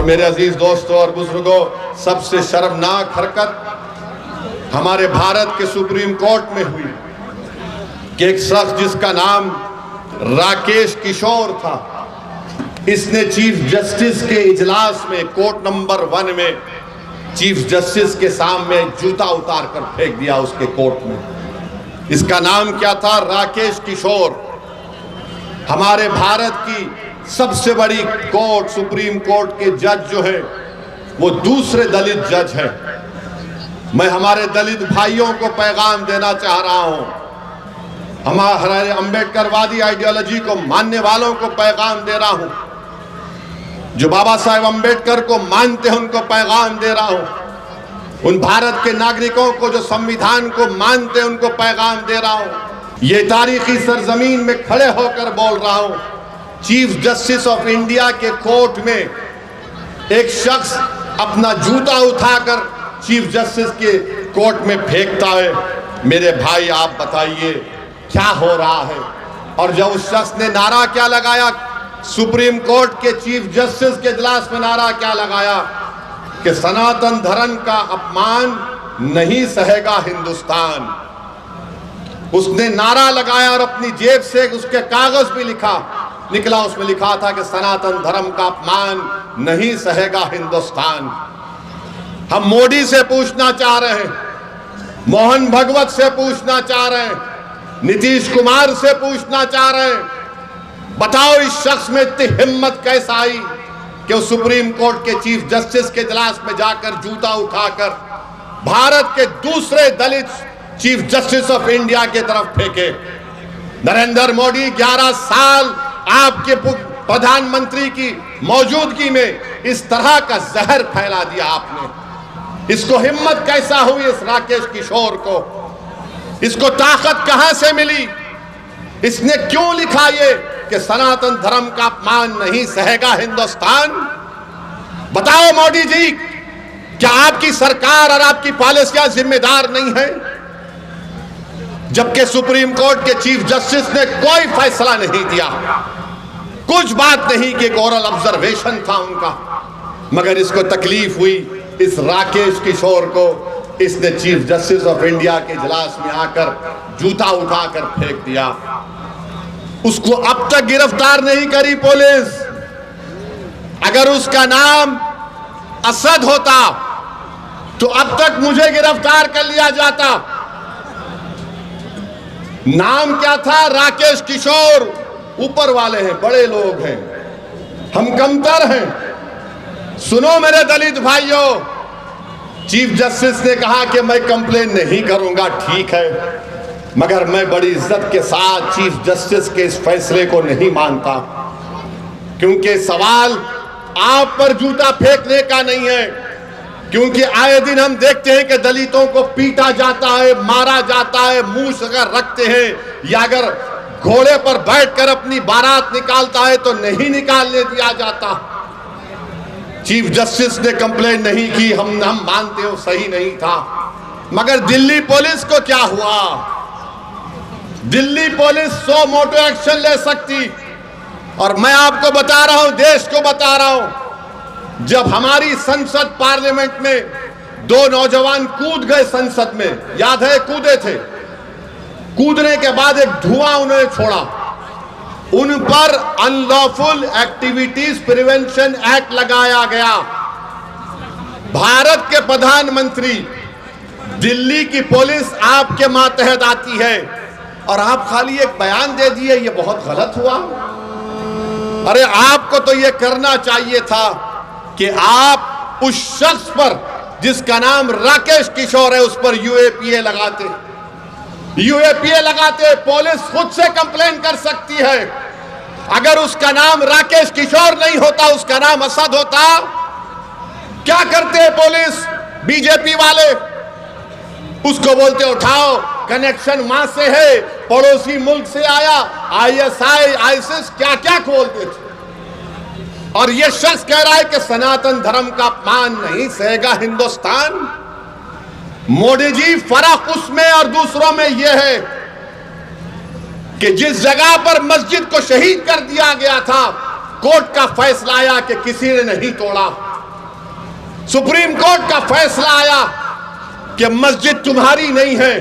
और मेरे अजीज दोस्तों और बुजुर्गों, सबसे शर्मनाक हरकत हमारे भारत के सुप्रीम कोर्ट में हुई कि एक शख्स जिसका नाम राकेश किशोर था, इसने चीफ जस्टिस के इजलास में कोर्ट नंबर 1 में चीफ जस्टिस के सामने जूता उतार कर फेंक दिया उसके कोर्ट में। इसका नाम क्या था? राकेश किशोर। हमारे भारत की सबसे बड़ी कोर्ट, सुप्रीम कोर्ट के जज जो है वो दूसरे दलित जज है। मैं हमारे दलित भाइयों को पैगाम देना चाह रहा हूं, हमारे अंबेडकरवादी आइडियोलॉजी को मानने वालों को पैगाम दे रहा हूं, जो बाबा साहेब अंबेडकर को मानते हैं उनको पैगाम दे रहा हूं, उन भारत के नागरिकों को जो संविधान को मानते हैं उनको पैगाम दे रहा हूं। ये तारीखी सरजमीन में खड़े होकर बोल रहा हूं, चीफ जस्टिस ऑफ इंडिया के कोर्ट में एक शख्स अपना जूता उठाकर चीफ जस्टिस के कोर्ट में फेंकता है। मेरे भाई आप बताइए क्या हो रहा है? और जब उस शख्स ने नारा क्या लगाया, सुप्रीम कोर्ट के चीफ जस्टिस के इजलास में नारा क्या लगाया कि सनातन धर्म का अपमान नहीं सहेगा हिंदुस्तान। उसने नारा लगाया और अपनी जेब से उसके कागज भी निकला, उसमें लिखा था कि सनातन धर्म का अपमान नहीं सहेगा हिंदुस्तान। हम मोदी से पूछना चाह रहे हैं, मोहन भगवत से पूछना चाह रहे हैं, नीतीश कुमार से पूछना चाह रहे हैं, बताओ इस शख्स में इतनी हिम्मत कैसे आई कि वो सुप्रीम कोर्ट के चीफ जस्टिस के इजलास में जाकर जूता उठाकर भारत के दूसरे दलित चीफ जस्टिस ऑफ इंडिया की तरफ फेंके। नरेंद्र मोदी 11 साल आपके प्रधानमंत्री की मौजूदगी में इस तरह का जहर फैला दिया आपने। इसको हिम्मत कैसा हुई इस राकेश किशोर को? इसको ताकत कहां से मिली? इसने क्यों लिखा ये कि सनातन धर्म का अपमान नहीं सहेगा हिंदुस्तान? बताओ मोदी जी, क्या आपकी सरकार और आपकी पॉलिसियां जिम्मेदार नहीं है? जबकि सुप्रीम कोर्ट के चीफ जस्टिस ने कोई फैसला नहीं दिया, कुछ बात नहीं कि एक ओरल ऑब्जर्वेशन था उनका, मगर इसको तकलीफ हुई इस राकेश किशोर को, इसने चीफ जस्टिस ऑफ इंडिया के इजलास में आकर जूता उठाकर फेंक दिया। उसको अब तक गिरफ्तार नहीं करी पुलिस। अगर उसका नाम असद होता तो अब तक मुझे गिरफ्तार कर लिया जाता। नाम क्या था? राकेश किशोर। ऊपर वाले हैं, बड़े लोग हैं, हम कमतर हैं। सुनो मेरे दलित भाइयों, चीफ जस्टिस ने कहा कि मैं कंप्लेन नहीं करूंगा, ठीक है, मगर मैं बड़ी इज्जत के साथ चीफ जस्टिस के इस फैसले को नहीं मानता, क्योंकि सवाल आप पर जूता फेंकने का नहीं है, क्योंकि आए दिन हम देखते हैं कि दलितों को पीटा जाता है, मारा जाता है, मूंछ अगर रखते हैं या अगर घोड़े पर बैठकर अपनी बारात निकालता है तो नहीं निकालने दिया जाता। चीफ जस्टिस ने कंप्लेन नहीं की, हम मानते हो सही नहीं था, मगर दिल्ली पुलिस को क्या हुआ? दिल्ली पुलिस 100 मोटो एक्शन ले सकती। और मैं आपको बता रहा हूं, देश को बता रहा हूं, जब हमारी संसद पार्लियामेंट में 2 नौजवान कूद गए संसद में, याद है, कूदे थे, कूदने के बाद एक धुआं उन्होंने छोड़ा, उन पर अनलॉफुल एक्टिविटीज प्रिवेंशन एक्ट लगाया गया। भारत के प्रधानमंत्री, दिल्ली की पुलिस आपके मातहत आती है और आप खाली एक बयान दे दिए, ये बहुत गलत हुआ। अरे आपको तो ये करना चाहिए था कि आप उस शख्स पर जिसका नाम राकेश किशोर है उस पर यूएपीए लगाते। यूएपीए लगाते, पुलिस खुद से कंप्लेन कर सकती है। अगर उसका नाम राकेश किशोर नहीं होता, उसका नाम असद होता, क्या करते पुलिस, बीजेपी वाले? उसको बोलते उठाओ, कनेक्शन वहां से है, पड़ोसी मुल्क से आया, आईएसआई, आईसिस, क्या क्या खोलते थे। और ये शख्स कह रहा है कि सनातन धर्म का अपमान नहीं सहेगा हिंदुस्तान। मोदी जी, फर्क उसमें और दूसरों में यह है कि जिस जगह पर मस्जिद को शहीद कर दिया गया था, कोर्ट का फैसला आया कि किसी ने नहीं तोड़ा। सुप्रीम कोर्ट का फैसला आया कि मस्जिद तुम्हारी नहीं है।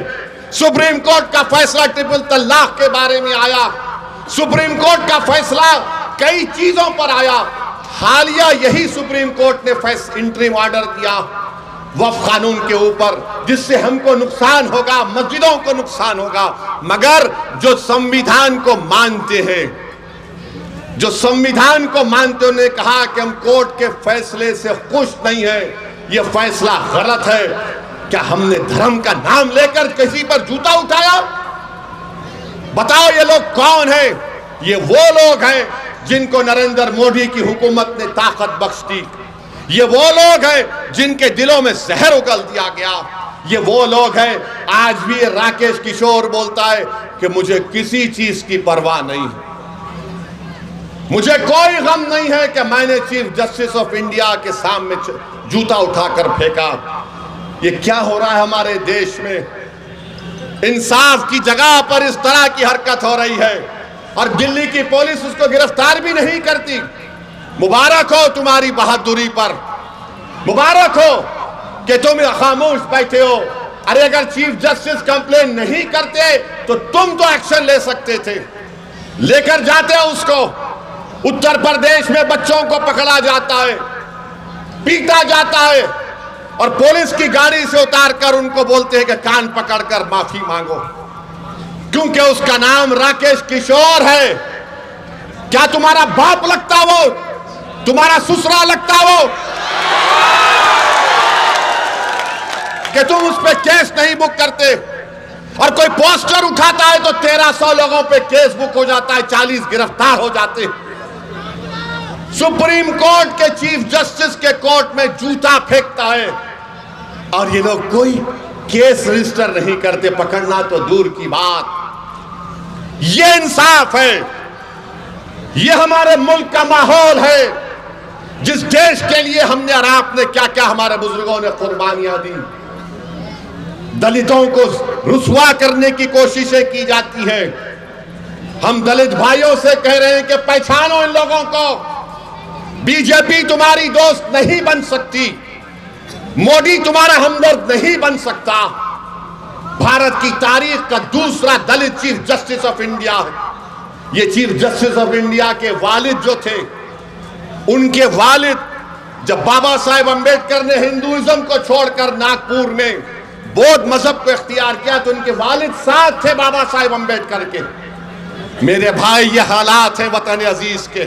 सुप्रीम कोर्ट का फैसला ट्रिपल तलाक के बारे में आया। सुप्रीम कोर्ट का फैसला कई चीजों पर आया। हालिया यही सुप्रीम कोर्ट ने इंटरिम ऑर्डर किया वक्फ कानून के ऊपर, जिससे हमको नुकसान होगा, मस्जिदों को नुकसान होगा। मगर जो संविधान को मानते हैं, जो संविधान को मानते, उन्होंने कहा कि हम कोर्ट के फैसले से खुश नहीं है, यह फैसला गलत है। क्या हमने धर्म का नाम लेकर किसी पर जूता उठाया? बताओ ये लोग कौन है? ये वो लोग हैं जिनको नरेंद्र मोदी की हुकूमत ने ताकत बख्श दी। ये वो लोग हैं जिनके दिलों में जहर उगल दिया गया। ये वो लोग हैं, आज भी राकेश किशोर बोलता है कि मुझे किसी चीज की परवाह नहीं है, मुझे कोई गम नहीं है कि मैंने चीफ जस्टिस ऑफ इंडिया के सामने जूता उठाकर फेंका। ये क्या हो रहा है हमारे देश में? इंसाफ की जगह पर इस तरह की हरकत हो रही है और दिल्ली की पुलिस उसको गिरफ्तार भी नहीं करती। मुबारक हो तुम्हारी बहादुरी पर, मुबारक हो कि तुम खामोश बैठे हो। अरे अगर चीफ जस्टिस कंप्लेन नहीं करते तो तुम तो एक्शन ले सकते थे, लेकर जाते हो उसको। उत्तर प्रदेश में बच्चों को पकड़ा जाता है, पीटा जाता है और पुलिस की गाड़ी से उतारकर उनको बोलते हैं कि कान पकड़कर माफी मांगो, क्योंकि उसका नाम राकेश किशोर है। क्या तुम्हारा बाप लगता वो? तुम्हारा ससुरा लगता वो कि तुम उस पे केस नहीं बुक करते? और कोई पोस्टर उठाता है तो 1300 लोगों पे केस बुक हो जाता है, 40 गिरफ्तार हो जाते। सुप्रीम कोर्ट के चीफ जस्टिस के कोर्ट में जूता फेंकता है और ये लोग कोई केस रजिस्टर नहीं करते, पकड़ना तो दूर की बात। ये इंसाफ है, ये हमारे मुल्क का माहौल है, जिस देश के लिए हमने और आपने क्या क्या हमारे बुजुर्गों ने कुर्बानियां दी। दलितों को रुसवा करने की कोशिशें की जाती हैं। हम दलित भाइयों से कह रहे हैं कि पहचानो इन लोगों को। बीजेपी तुम्हारी दोस्त नहीं बन सकती, मोदी तुम्हारा हमदर्द नहीं बन सकता। भारत की तारीख का दूसरा दलित चीफ जस्टिस ऑफ इंडिया है। ये चीफ जस्टिस ऑफ इंडिया के वालिद जो थे, उनके वालिद जब बाबा साहेब अंबेडकर ने हिंदुइज्म को छोड़कर नागपुर में बौद्ध मजहब को इख्तियार किया तो उनके वालिद साथ थे बाबा साहेब अंबेडकर के। मेरे भाई, ये हालात हैं वतन अजीज के।